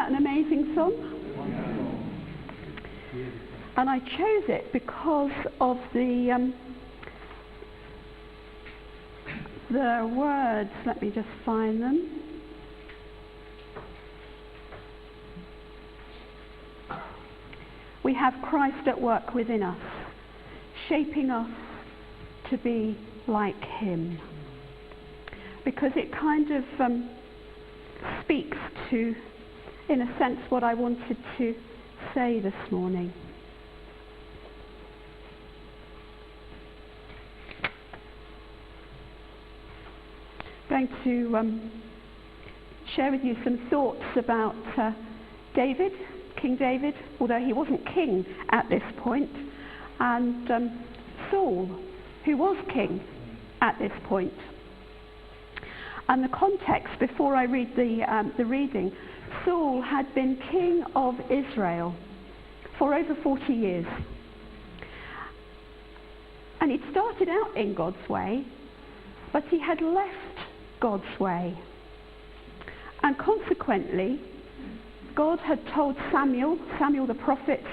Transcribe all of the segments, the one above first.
that an amazing song? And I chose it because of the words. Let me just find them. We have Christ at work within us, shaping us to be like him. Because it kind of speaks to, in a sense, what I wanted to say this morning. I'm going to share with you some thoughts about David, King David, although he wasn't king at this point, and Saul, who was king at this point. And the context, before I read the reading, Saul had been king of Israel for over 40 years. And he'd started out in God's way, but he had left God's way. And consequently, God had told Samuel the prophet,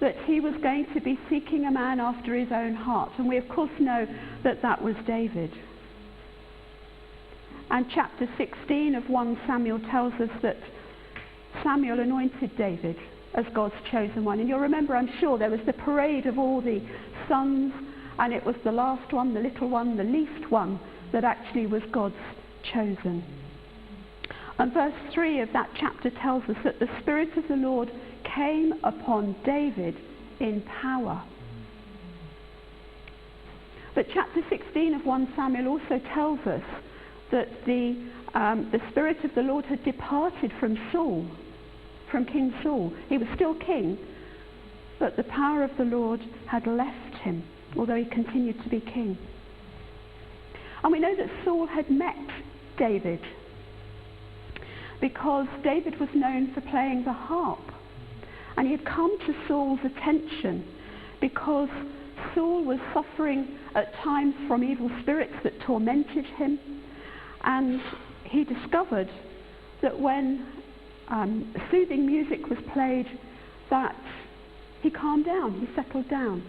that he was going to be seeking a man after his own heart. And we of course know that that was David. And chapter 16 of 1 Samuel tells us that Samuel anointed David as God's chosen one. And you'll remember, I'm sure, there was the parade of all the sons, and it was the last one, the little one, the least one, that actually was God's chosen. And verse 3 of that chapter tells us that the Spirit of the Lord came upon David in power. But chapter 16 of 1 Samuel also tells us that the Spirit of the Lord had departed from Saul, from King Saul. He was still king, but the power of the Lord had left him, although he continued to be king. And we know that Saul had met David, because David was known for playing the harp. And he had come to Saul's attention because Saul was suffering at times from evil spirits that tormented him. And he discovered that when soothing music was played, that he calmed down, he settled down.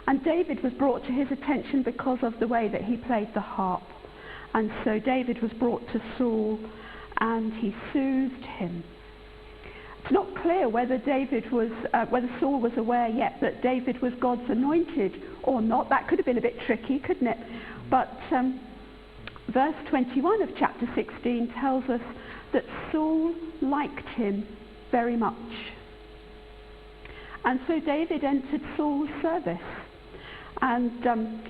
And David was brought to his attention because of the way that he played the harp. And so David was brought to Saul, and he soothed him. It's not clear whether whether Saul was aware yet that David was God's anointed or not. That could have been a bit tricky, couldn't it? But verse 21 of chapter 16 tells us that Saul liked him very much. And so David entered Saul's service. And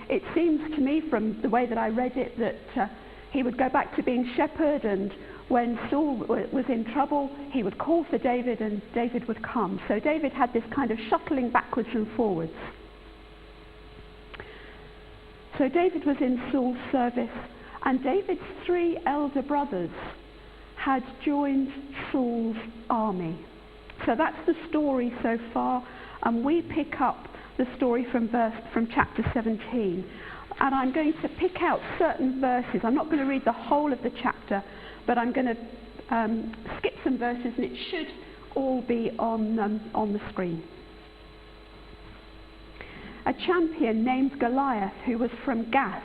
it seems to me, from the way that I read it, that he would go back to being shepherd, and when Saul was in trouble, he would call for David and David would come. So David had this kind of shuttling backwards and forwards. So David was in Saul's service, and David's 3 elder brothers had joined Saul's army. So that's the story so far, and we pick up the story from chapter 17. And I'm going to pick out certain verses. I'm not going to read the whole of the chapter, but I'm going to skip some verses, and it should all be on the screen. A champion named Goliath, who was from Gath,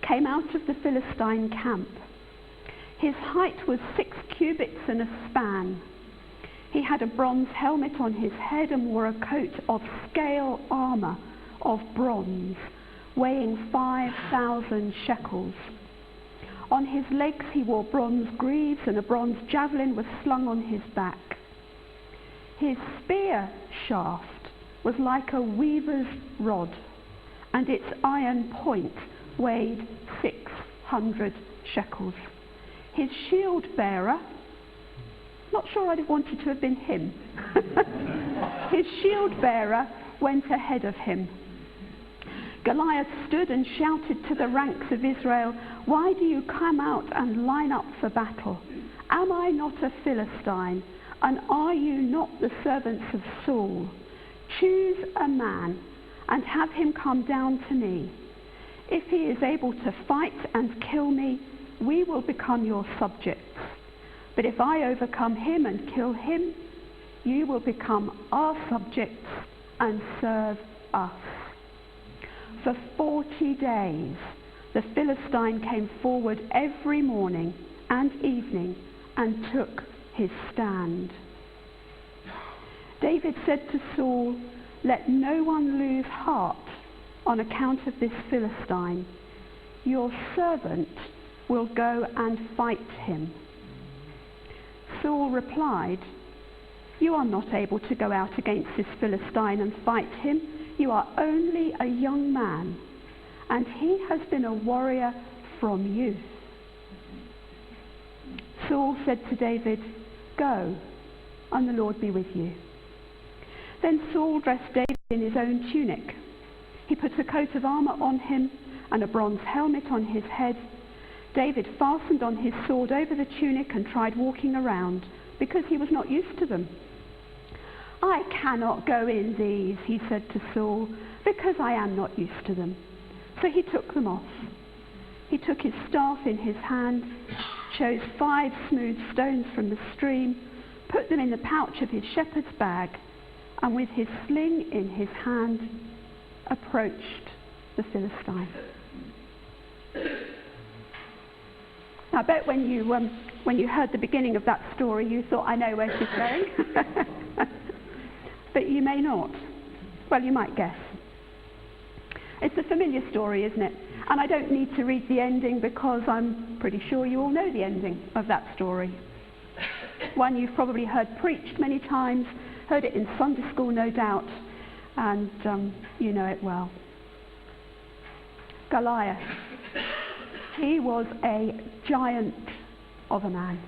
came out of the Philistine camp. His height was 6 cubits and a span. He had a bronze helmet on his head and wore a coat of scale armour of bronze, weighing 5,000 shekels. On his legs he wore bronze greaves, and a bronze javelin was slung on his back. His spear shaft was like a weaver's rod, and its iron point weighed 600 shekels. His shield bearer, not sure I'd have wanted to have been him. His shield bearer went ahead of him. Goliath stood and shouted to the ranks of Israel, "Why do you come out and line up for battle? Am I not a Philistine? And are you not the servants of Saul? Choose a man and have him come down to me. If he is able to fight and kill me, we will become your subjects. But if I overcome him and kill him, you will become our subjects and serve us." For 40 days, the Philistine came forward every morning and evening and took his stand. David said to Saul, "Let no one lose heart on account of this Philistine. Your servant will go and fight him." Saul replied, "You are not able to go out against this Philistine and fight him. You are only a young man, and he has been a warrior from youth." Saul said to David, "Go, and the Lord be with you." Then Saul dressed David in his own tunic. He put a coat of armour on him and a bronze helmet on his head. David fastened on his sword over the tunic and tried walking around, because he was not used to them. "I cannot go in these," he said to Saul, "because I am not used to them." So he took them off. He took his staff in his hand, chose 5 smooth stones from the stream, put them in the pouch of his shepherd's bag, and with his sling in his hand, approached the Philistine. Now, I bet when you heard the beginning of that story, you thought, "I know where she's going." But you may not. Well, you might guess. It's a familiar story, isn't it? And I don't need to read the ending, because I'm pretty sure you all know the ending of that story. One you've probably heard preached many times, heard it in Sunday school, no doubt, and you know it well. Goliath. He was a giant of a man.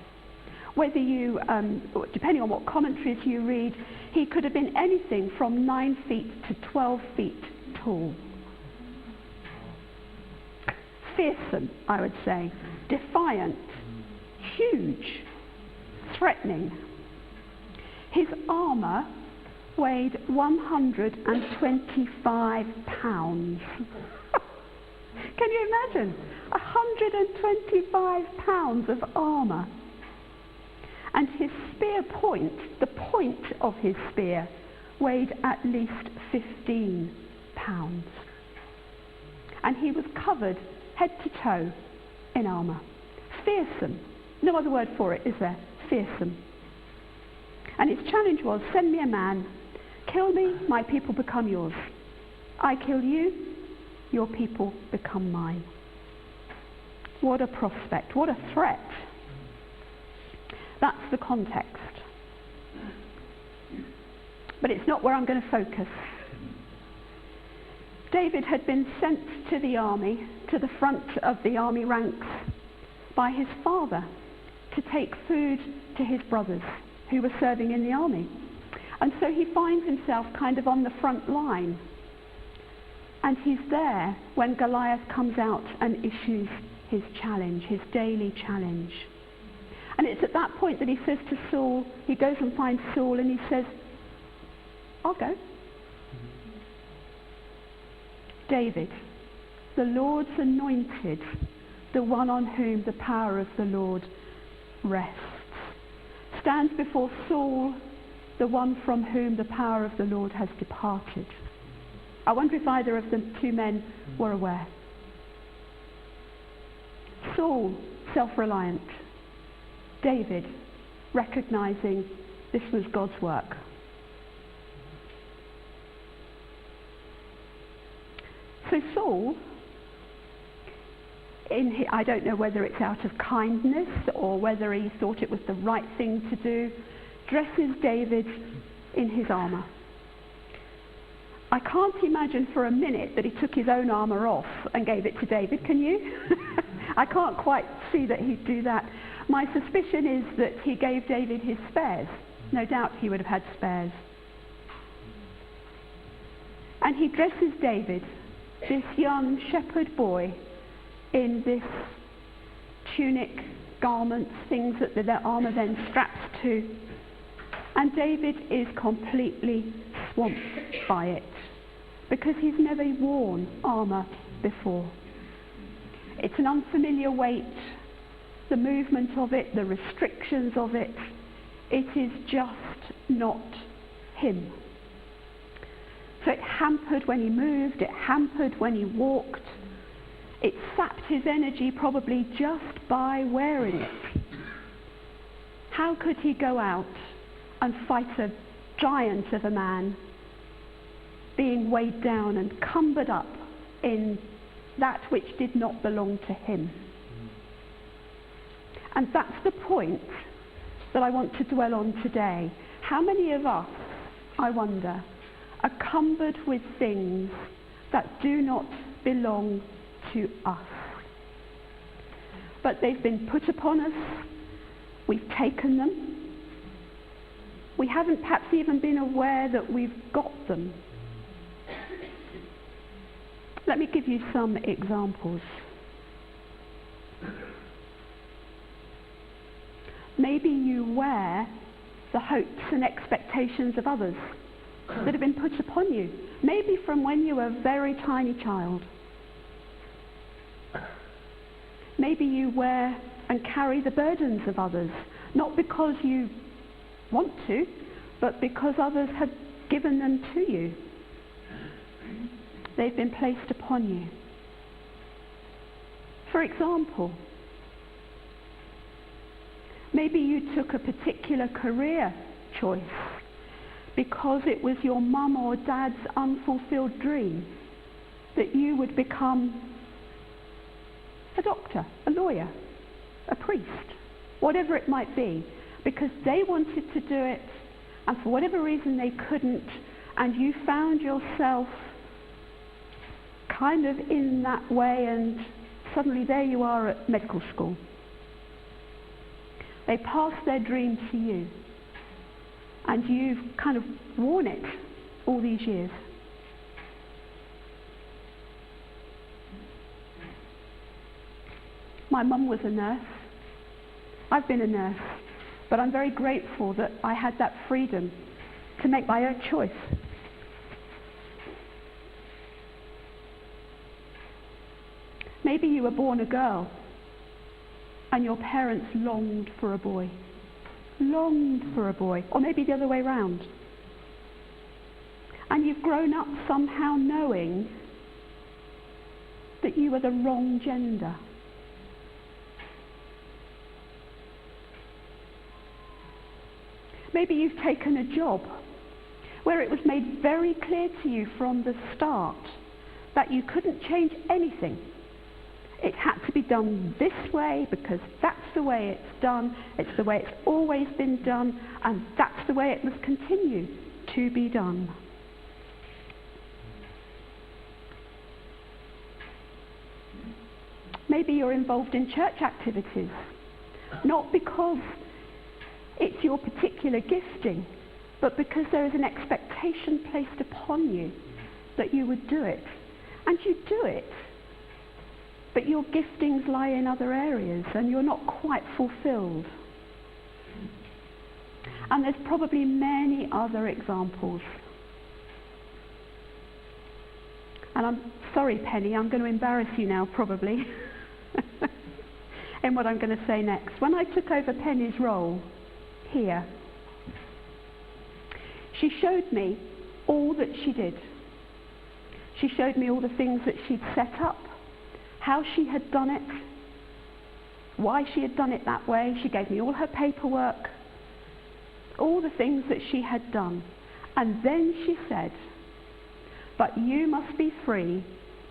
Whether you, depending on what commentaries you read, he could have been anything from 9 feet to 12 feet tall. Fearsome, I would say. Defiant. Huge. Threatening. His armour weighed 125 pounds. Can you imagine? 125 pounds of armour. And his spear point, the point of his spear, weighed at least 15 pounds. And he was covered head to toe in armour. Fearsome. No other word for it, is there? Fearsome. And his challenge was, "Send me a man. Kill me, my people become yours. I kill you, your people become mine." What a prospect. What a threat. That's the context. But it's not where I'm going to focus. David had been sent to the army, to the front of the army ranks, by his father to take food to his brothers who were serving in the army. And so he finds himself kind of on the front line. And he's there when Goliath comes out and issues his challenge, his daily challenge. And it's at that point that he says to Saul, he goes and finds Saul and he says, "I'll go." David, the Lord's anointed, the one on whom the power of the Lord rests, stands before Saul, the one from whom the power of the Lord has departed. I wonder if either of the two men were aware. Saul, self-reliant. David, recognizing this was God's work. So Saul, I don't know whether it's out of kindness or whether he thought it was the right thing to do, dresses David in his armour. I can't imagine for a minute that he took his own armour off and gave it to David, can you? I can't quite see that he'd do that. My suspicion is that he gave David his spares. No doubt he would have had spares. And he dresses David, this young shepherd boy, in this tunic, garments, things that the armour then straps to. And David is completely swamped by it because he's never worn armour before. It's an unfamiliar weight, the movement of it, the restrictions of it. It is just not him. So it hampered when he moved, it hampered when he walked. It sapped his energy probably just by wearing it. How could he go out and fight a giant of a man, being weighed down and cumbered up in that which did not belong to him? And that's the point that I want to dwell on today. How many of us, I wonder, are cumbered with things that do not belong to us? But they've been put upon us, we've taken them, we haven't perhaps even been aware that we've got them. Let me give you some examples. Maybe you wear the hopes and expectations of others that have been put upon you, maybe from when you were a very tiny child. Maybe you wear and carry the burdens of others, not because you want to, but because others have given them to you. They've been placed upon you. For example, maybe you took a particular career choice because it was your mum or dad's unfulfilled dream that you would become a doctor, a lawyer, a priest, whatever it might be, because they wanted to do it and for whatever reason they couldn't, and you found yourself kind of in that way, and suddenly there you are at medical school. They passed their dream to you, and you've kind of worn it all these years. My mum was a nurse. I've been a nurse, but I'm very grateful that I had that freedom to make my own choice. Maybe you were born a girl and your parents longed for a boy. Longed for a boy. Or maybe the other way round. And you've grown up somehow knowing that you were the wrong gender. Maybe you've taken a job where it was made very clear to you from the start that you couldn't change anything. It had to be done this way because that's the way it's done, it's the way it's always been done, and that's the way it must continue to be done. Maybe you're involved in church activities, not because it's your particular gifting, but because there is an expectation placed upon you that you would do it. And you do it, but your giftings lie in other areas and you're not quite fulfilled. And there's probably many other examples. And I'm sorry, Penny, I'm going to embarrass you now, probably, in what I'm going to say next. When I took over Penny's role here, she showed me all that she did. She showed me all the things that she'd set up, how she had done it, why she had done it that way. She gave me all her paperwork, all the things that she had done. And then she said, but you must be free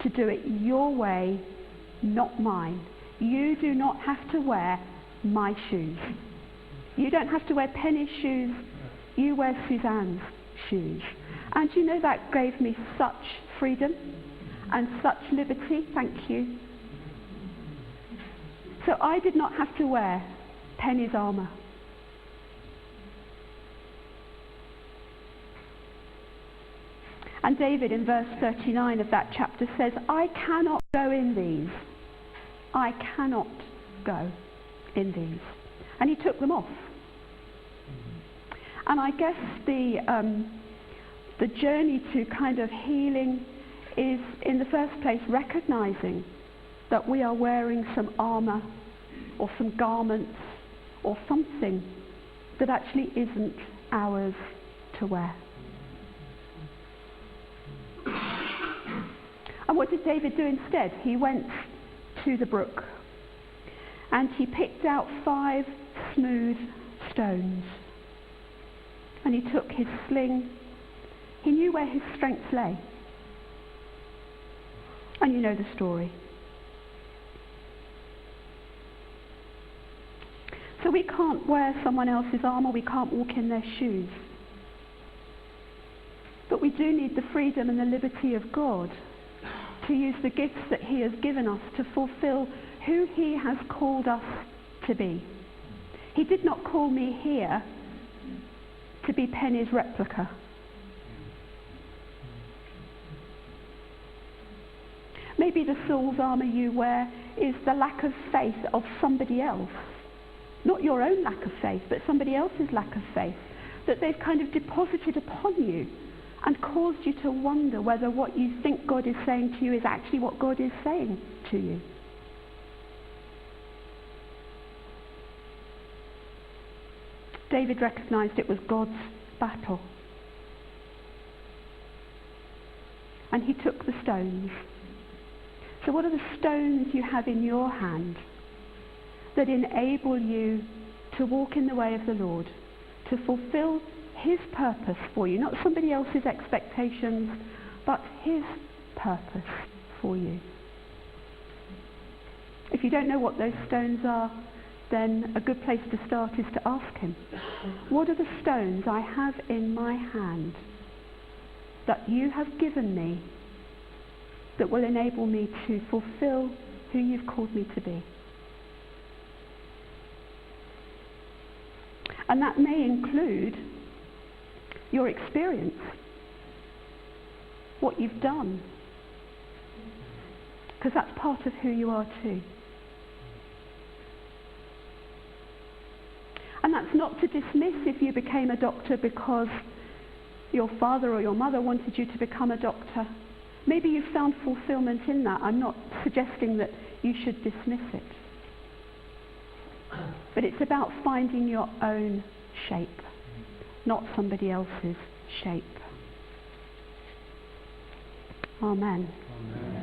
to do it your way, not mine. You do not have to wear my shoes. You don't have to wear Penny's shoes, you wear Suzanne's shoes. And you know, that gave me such freedom and such liberty, thank you. So I did not have to wear Penny's armour. And David in verse 39 of that chapter says, I cannot go in these. I cannot go in these. And he took them off. And I guess the journey to kind of healing is, in the first place, recognizing that we are wearing some armour or some garments or something that actually isn't ours to wear. And what did David do instead? He went to the brook and he picked out 5 smooth stones. And he took his sling. He knew where his strength lay. And you know the story. So we can't wear someone else's armour, we can't walk in their shoes. But we do need the freedom and the liberty of God to use the gifts that he has given us to fulfill who he has called us to be. He did not call me here to be Penny's replica. Maybe the Saul's armour you wear is the lack of faith of somebody else. Not your own lack of faith, but somebody else's lack of faith that they've kind of deposited upon you and caused you to wonder whether what you think God is saying to you is actually what God is saying to you. David recognized it was God's battle. And he took the stones. So what are the stones you have in your hand that enable you to walk in the way of the Lord, to fulfill his purpose for you, not somebody else's expectations, but his purpose for you? If you don't know what those stones are, then a good place to start is to ask him, what are the stones I have in my hand that you have given me that will enable me to fulfill who you've called me to be? And that may include your experience, what you've done, because that's part of who you are too. And that's not to dismiss if you became a doctor because your father or your mother wanted you to become a doctor. Maybe you found fulfillment in that. I'm not suggesting that you should dismiss it. But it's about finding your own shape, not somebody else's shape. Amen. Amen.